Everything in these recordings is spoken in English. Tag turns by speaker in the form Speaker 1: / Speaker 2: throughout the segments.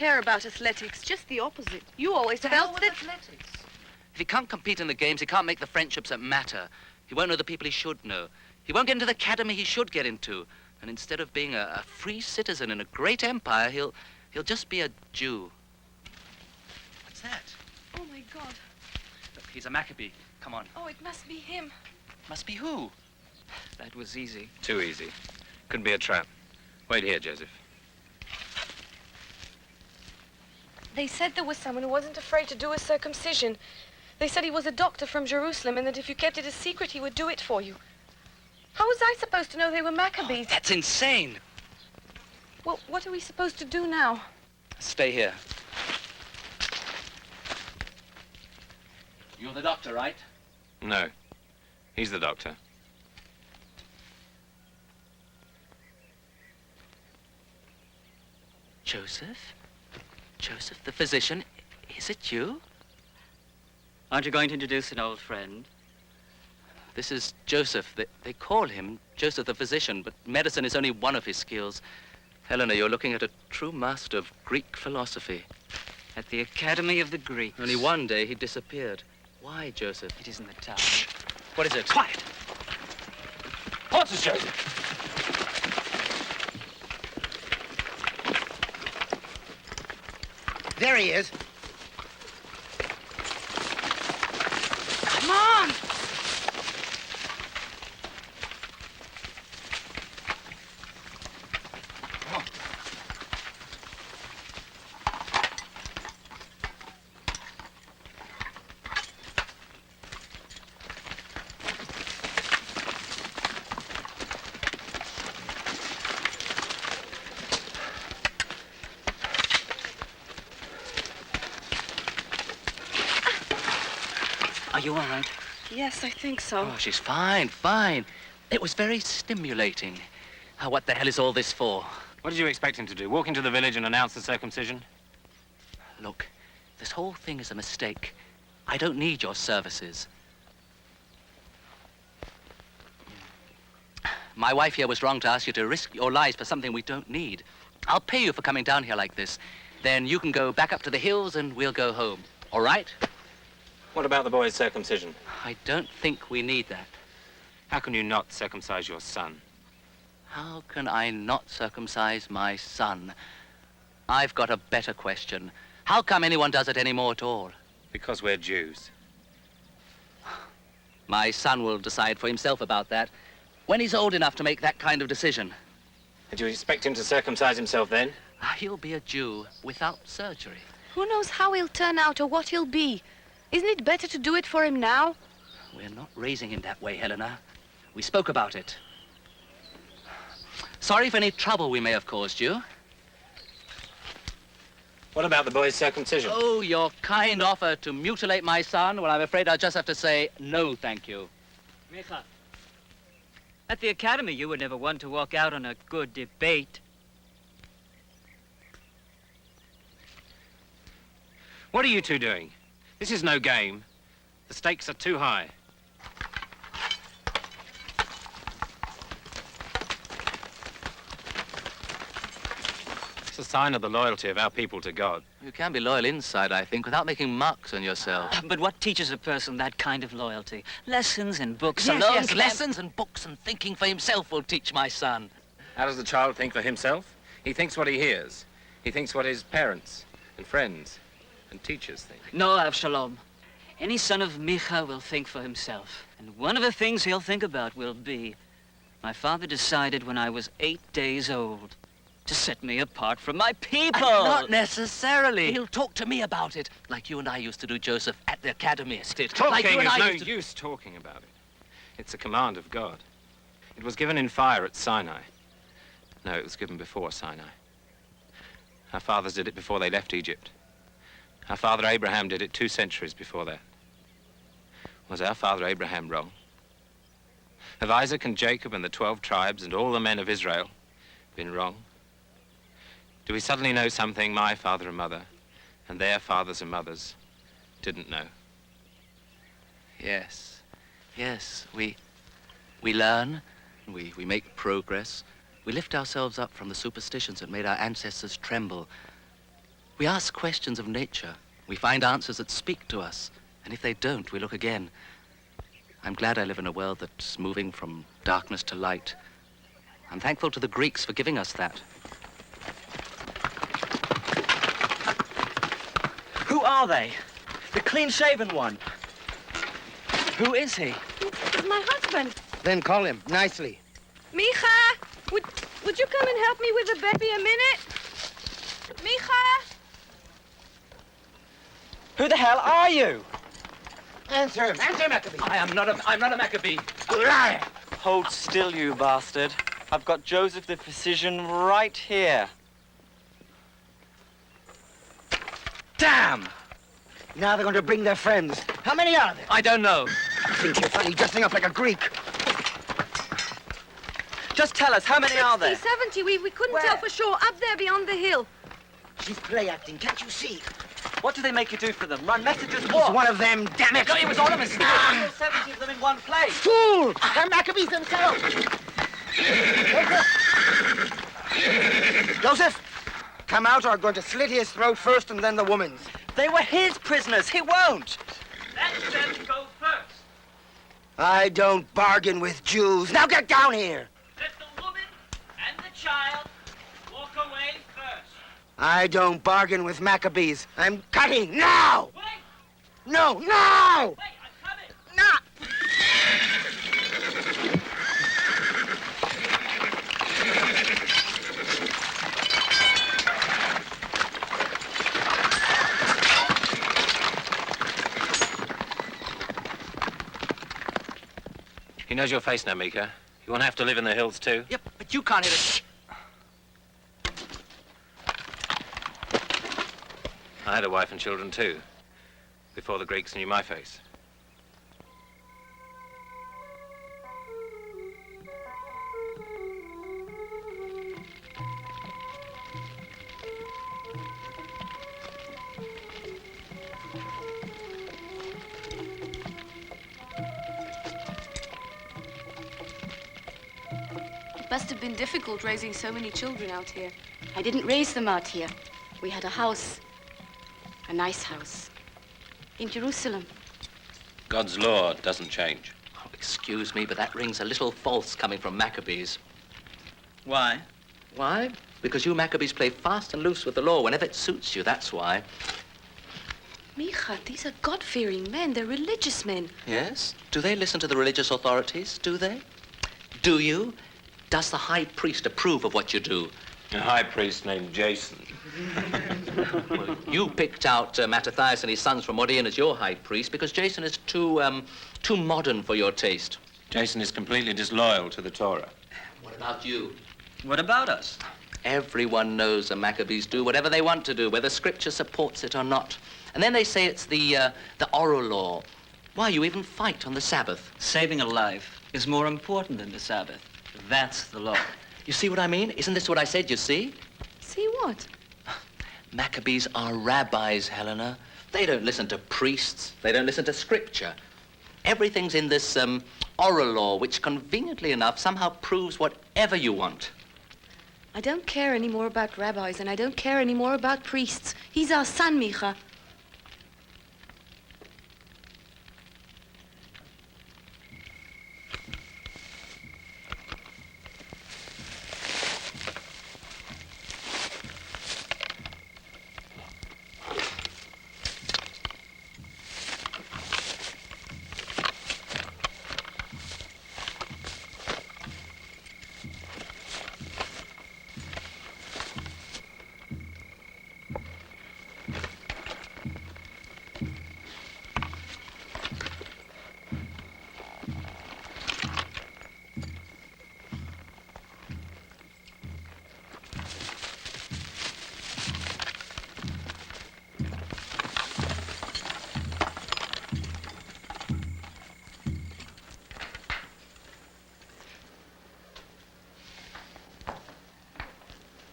Speaker 1: care about athletics, just the opposite. You always felt that...
Speaker 2: athletics? If he can't compete in the games, he can't make the friendships that matter. He won't know the people he should know. He won't get into the academy he should get into. And instead of being a free citizen in a great empire, he'll just be a Jew. What's that?
Speaker 1: Oh, my God.
Speaker 2: Look, he's a Maccabee. Come on.
Speaker 1: Oh, it must be him.
Speaker 2: Must be who?
Speaker 3: That was easy.
Speaker 4: Too easy. Couldn't be a trap. Wait here, Joseph.
Speaker 1: They said there was someone who wasn't afraid to do a circumcision. They said he was a doctor from Jerusalem and that if you kept it a secret, he would do it for you. How was I supposed to know they were Maccabees?
Speaker 2: Oh, that's insane.
Speaker 1: Well, what are we supposed to do now?
Speaker 2: Stay here. You're the doctor, right?
Speaker 4: No. He's the doctor.
Speaker 2: Joseph? Joseph, the physician? Is it you?
Speaker 3: Aren't you going to introduce an old friend?
Speaker 2: This is Joseph. They call him Joseph the physician, but medicine is only one of his skills. Helena, you're looking at a true master of Greek philosophy.
Speaker 3: At the Academy of the Greeks.
Speaker 2: Only one day he disappeared. Why, Joseph?
Speaker 3: It isn't the town.
Speaker 2: Shh! What is it?
Speaker 4: Quiet! Horses, Joseph!
Speaker 5: There he is.
Speaker 2: Come on!
Speaker 3: Are you all right?
Speaker 1: Yes, I think so.
Speaker 2: Oh, she's fine, fine. It was very stimulating. What the hell is all this for?
Speaker 4: What did you expect him to do? Walk into the village and announce the circumcision?
Speaker 2: Look, this whole thing is a mistake. I don't need your services. My wife here was wrong to ask you to risk your lives for something we don't need. I'll pay you for coming down here like this. Then you can go back up to the hills and we'll go home. All right?
Speaker 4: What about the boy's circumcision?
Speaker 2: I don't think we need that.
Speaker 4: How can you not circumcise your son?
Speaker 2: How can I not circumcise my son? I've got a better question. How come anyone does it anymore at all?
Speaker 4: Because we're Jews.
Speaker 2: My son will decide for himself about that when he's old enough to make that kind of decision.
Speaker 4: Did you expect him to circumcise himself then?
Speaker 2: He'll be a Jew without surgery.
Speaker 1: Who knows how he'll turn out or what he'll be? Isn't it better to do it for him now?
Speaker 2: We're not raising him that way, Helena. We spoke about it. Sorry for any trouble we may have caused you.
Speaker 4: What about the boy's circumcision?
Speaker 2: Oh, your kind offer to mutilate my son? Well, I'm afraid I'll just have to say no, thank you.
Speaker 3: Micha, at the Academy, you were never one to walk out on a good debate.
Speaker 4: What are you two doing? This is no game. The stakes are too high. It's a sign of the loyalty of our people to God.
Speaker 2: You can be loyal inside, I think, without making marks on yourself.
Speaker 3: But what teaches a person that kind of loyalty? Lessons and books
Speaker 2: Yes,
Speaker 3: alone.
Speaker 2: yes, lessons and books and thinking for himself will teach my son.
Speaker 4: How does the child think for himself? He thinks what he hears. He thinks what his parents and friends and teachers think.
Speaker 3: No, Avshalom. Any son of Micha will think for himself. And one of the things he'll think about will be, my father decided when I was 8 days old to set me apart from my people.
Speaker 2: Not necessarily. He'll talk to me about it, like you and I used to do, Joseph, at the academy estate. Like you
Speaker 4: Talking
Speaker 2: and
Speaker 4: is
Speaker 2: I
Speaker 4: no
Speaker 2: used to...
Speaker 4: use talking about it. It's a command of God. It was given in fire at Sinai. No, it was given before Sinai. Our fathers did it before they left Egypt. Our father Abraham did it 2 centuries before that. Was our father Abraham wrong? Have Isaac and Jacob and the 12 tribes and all the men of Israel been wrong? Do we suddenly know something my father and mother and their fathers and mothers didn't know?
Speaker 2: Yes, yes, we learn, we make progress. We lift ourselves up from the superstitions that made our ancestors tremble. We ask questions of nature. We find answers that speak to us. And if they don't, we look again. I'm glad I live in a world that's moving from darkness to light. I'm thankful to the Greeks for giving us that.
Speaker 5: Who are they? The clean-shaven one. Who is he?
Speaker 1: It's my husband.
Speaker 6: Then call him nicely.
Speaker 1: Micha, would you come and help me with the baby a minute? Micha?
Speaker 5: Who the hell are you?
Speaker 6: Answer him, Maccabee.
Speaker 2: I'm not a Maccabee.
Speaker 6: You liar.
Speaker 5: Hold still, you bastard. I've got Joseph the physician right here. Damn!
Speaker 6: Now they're going to bring their friends. How many are there?
Speaker 2: I don't know.
Speaker 6: I think you're funny dressing up like a Greek.
Speaker 5: Just tell us, how many are there?
Speaker 1: 70. We couldn't
Speaker 6: Where?
Speaker 1: tell for sure. Up there beyond the hill.
Speaker 6: She's play acting, can't you see?
Speaker 5: What do they make you do for them? Run messages?
Speaker 6: He's
Speaker 5: What?
Speaker 6: one of them, damn it.
Speaker 5: It was all a mistake. 70 of them in one place.
Speaker 6: Fool! They're Maccabees themselves. Joseph, come out or I'm going to slit his throat first and then the woman's.
Speaker 5: They were his prisoners. He won't.
Speaker 3: Let them go first.
Speaker 6: I don't bargain with Jews. Now get down here.
Speaker 3: Let the woman and the child walk away first.
Speaker 6: I don't bargain with Maccabees. I'm cutting now.
Speaker 3: Wait!
Speaker 6: No, now!
Speaker 3: Wait, I'm coming!
Speaker 6: Now!
Speaker 4: He knows your face now, Mika. You won't have to live in the hills, too.
Speaker 2: Yep, but you can't hit it.
Speaker 4: I had a wife and children, too, before the Greeks knew my face.
Speaker 1: It must have been difficult raising so many children out here.
Speaker 7: I didn't raise them out here. We had a house. A nice house. In Jerusalem.
Speaker 4: God's law doesn't change.
Speaker 2: Oh, excuse me, but that rings a little false coming from Maccabees.
Speaker 5: Why?
Speaker 2: Why? Because you Maccabees play fast and loose with the law whenever it suits you, that's why.
Speaker 1: Micha, these are God-fearing men. They're religious men.
Speaker 2: Yes? Do they listen to the religious authorities? Do they? Do you? Does the high priest approve of what you do?
Speaker 4: A high priest named Jason.
Speaker 2: Well, you picked out Mattathias and his sons from Modian as your high priest because Jason is too modern for your taste.
Speaker 4: Jason is completely disloyal to the Torah.
Speaker 2: What about you?
Speaker 3: What about us?
Speaker 2: Everyone knows the Maccabees do whatever they want to do, whether Scripture supports it or not. And then they say it's the oral law. Why, you even fight on the Sabbath.
Speaker 3: Saving a life is more important than the Sabbath. That's the law.
Speaker 2: You see what I mean? Isn't this what I said, you see?
Speaker 1: See what?
Speaker 2: Maccabees are rabbis, Helena. They don't listen to priests. They don't listen to Scripture. Everything's in this oral law, which conveniently enough somehow proves whatever you want.
Speaker 1: I don't care any more about rabbis, and I don't care any more about priests. He's our son, Micha.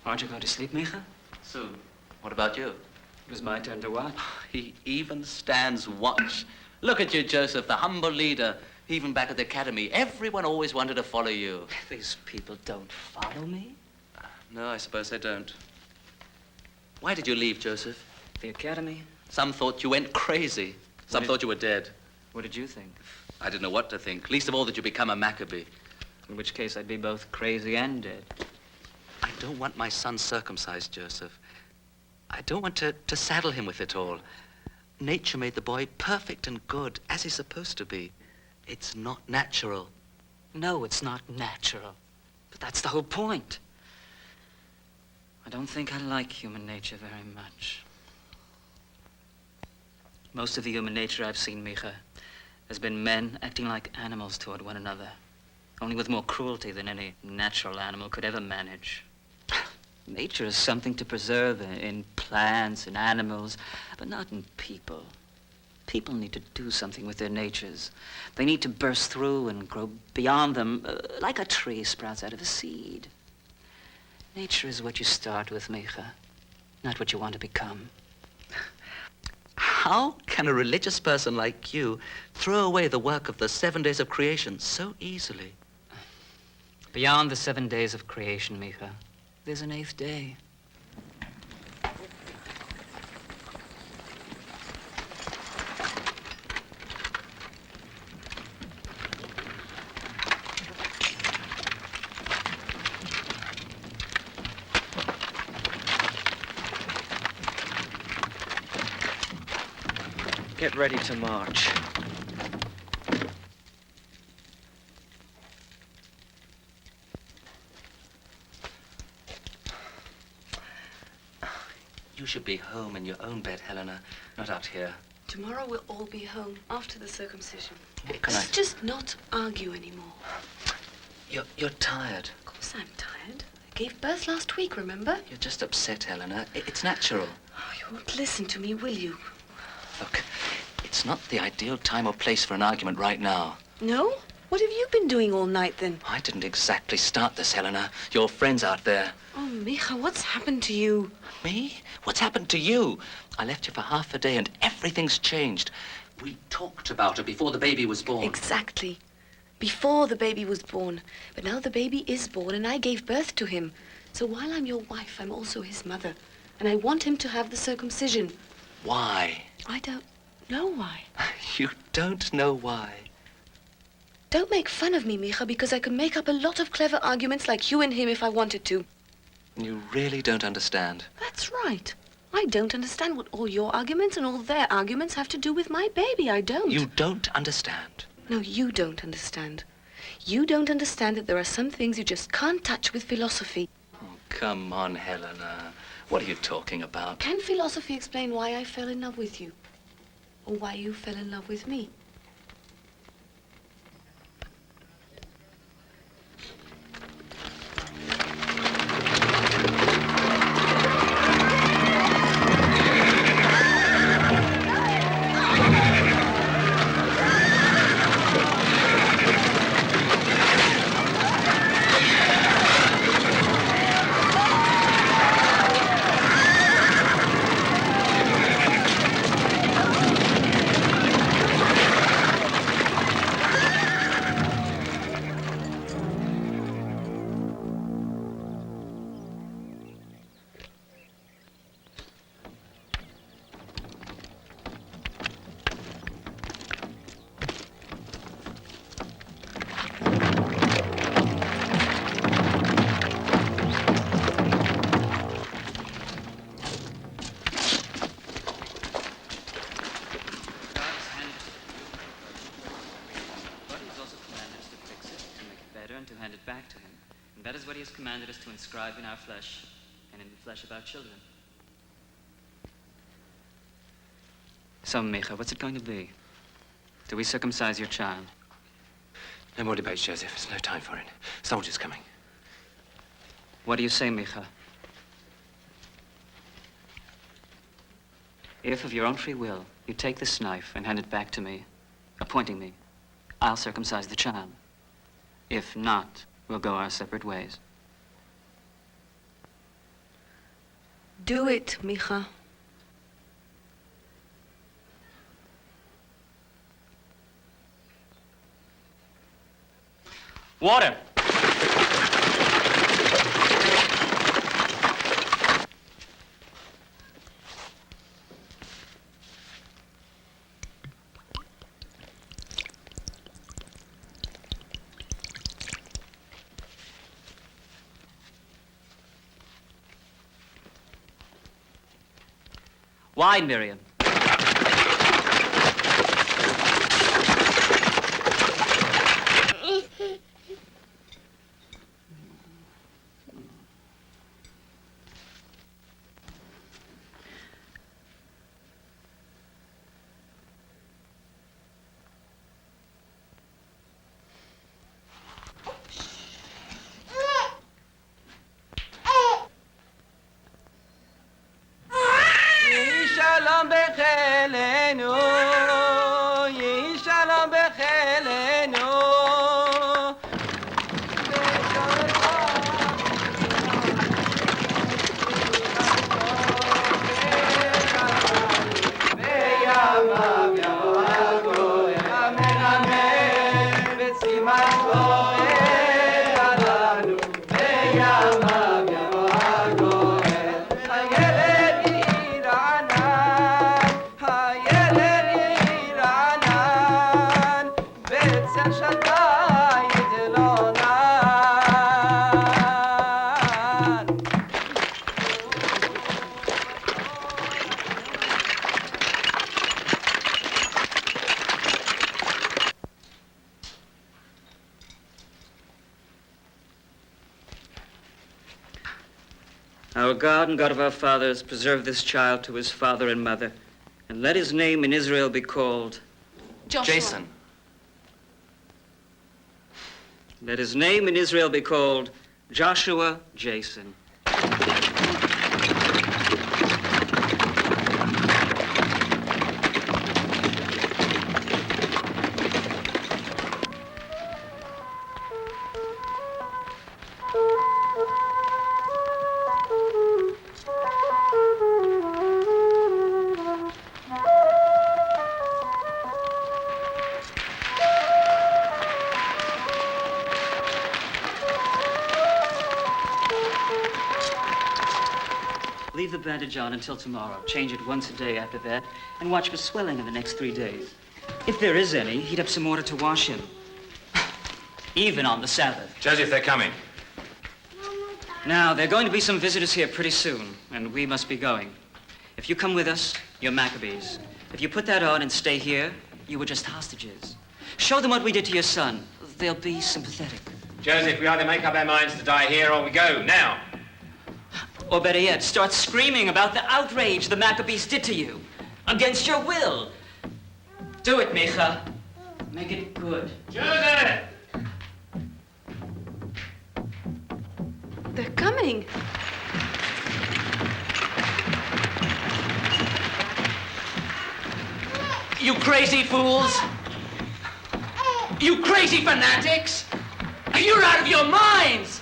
Speaker 3: Aren't you going to sleep, Micha?
Speaker 2: Soon. What about you?
Speaker 3: It was my turn to watch.
Speaker 2: He even stands watch. Look at you, Joseph, the humble leader. Even back at the academy, everyone always wanted to follow you.
Speaker 3: These people don't follow me.
Speaker 2: No, I suppose they don't. Why did you leave, Joseph?
Speaker 3: The academy?
Speaker 2: Some thought you went crazy. Some thought you were dead.
Speaker 3: What did you think?
Speaker 2: I didn't know what to think, least of all that you become a Maccabee.
Speaker 3: In which case I'd be both crazy and dead.
Speaker 2: I don't want my son circumcised, Joseph. I don't want to saddle him with it all. Nature made the boy perfect and good, as he's supposed to be. It's not natural.
Speaker 3: No, it's not natural. But that's the whole point. I don't think I like human nature very much. Most of the human nature I've seen, Micha, has been men acting like animals toward one another, only with more cruelty than any natural animal could ever manage. Nature is something to preserve in plants and animals, but not in people. People need to do something with their natures. They need to burst through and grow beyond them, like a tree sprouts out of a seed. Nature is what you start with, Micha, not what you want to become.
Speaker 2: How can a religious person like you throw away the work of the 7 days of creation so easily?
Speaker 3: Beyond the 7 days of creation, Micha, there's an 8th day.
Speaker 5: Get ready to march.
Speaker 2: You should be home in your own bed, Helena, not out here.
Speaker 1: Tomorrow we'll all be home after the circumcision.
Speaker 2: Can I?
Speaker 1: Let's just not argue anymore.
Speaker 2: You're tired.
Speaker 1: Of course I'm tired. I gave birth last week, remember?
Speaker 2: You're just upset, Helena. It's natural.
Speaker 1: Oh, you won't listen to me, will you?
Speaker 2: Look, it's not the ideal time or place for an argument right now.
Speaker 1: No? What have you been doing all night, then?
Speaker 2: I didn't exactly start this, Helena. Your friends out there.
Speaker 1: Oh, Micha, what's happened to you?
Speaker 2: Me? What's happened to you? I left you for half a day and everything's changed. We talked about it before the baby was born.
Speaker 1: Exactly. Before the baby was born. But now the baby is born and I gave birth to him. So while I'm your wife, I'm also his mother. And I want him to have the circumcision.
Speaker 2: Why?
Speaker 1: I don't know why.
Speaker 2: You don't know why.
Speaker 1: Don't make fun of me, Micha, because I could make up a lot of clever arguments like you and him if I wanted to.
Speaker 2: You really don't understand.
Speaker 1: That's right. I don't understand what all your arguments and all their arguments have to do with my baby. I don't.
Speaker 2: You don't understand.
Speaker 1: No, you don't understand. You don't understand that there are some things you just can't touch with philosophy.
Speaker 2: Oh, come on, Helena. What are you talking about?
Speaker 1: Can philosophy explain why I fell in love with you? Or why you fell in love with me?
Speaker 3: To hand it back to him. And that is what he has commanded us to inscribe in our flesh and in the flesh of our children. So, Micha, what's it going to be? Do we circumcise your child?
Speaker 4: No more debates, Joseph. There's no time for it. Soldiers coming.
Speaker 3: What do you say, Micha? If, of your own free will, you take this knife and hand it back to me, appointing me, I'll circumcise the child. If not, we'll go our separate ways.
Speaker 1: Do it, Micha.
Speaker 3: Water! Wide, Miriam.
Speaker 8: shalom bechelenu, yehi shalom bechelenu.
Speaker 3: Our God and God of our fathers, preserve this child to his father and mother, and let his name in Israel be called
Speaker 1: Joshua.
Speaker 2: Jason.
Speaker 3: Let his name in Israel be called Joshua Jason. Leave the bandage on until tomorrow. Change it once a day after that, and watch for swelling in the next 3 days. If there is any, heat up some water to wash him. Even on the Sabbath.
Speaker 4: Joseph, they're coming.
Speaker 3: Now, there are going to be some visitors here pretty soon, and we must be going. If you come with us, you're Maccabees. If you put that on and stay here, you were just hostages. Show them what we did to your son. They'll be sympathetic.
Speaker 4: Joseph, we either make up our minds to die here or we go, now.
Speaker 3: Or better yet, start screaming about the outrage the Maccabees did to you. Against your will. Do it, Micha. Make it good.
Speaker 4: Joseph!
Speaker 1: They're coming.
Speaker 2: You crazy fools! You crazy fanatics! You're out of your minds!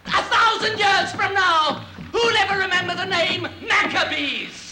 Speaker 2: 1,000 years from now, who'll ever remember the name Maccabees?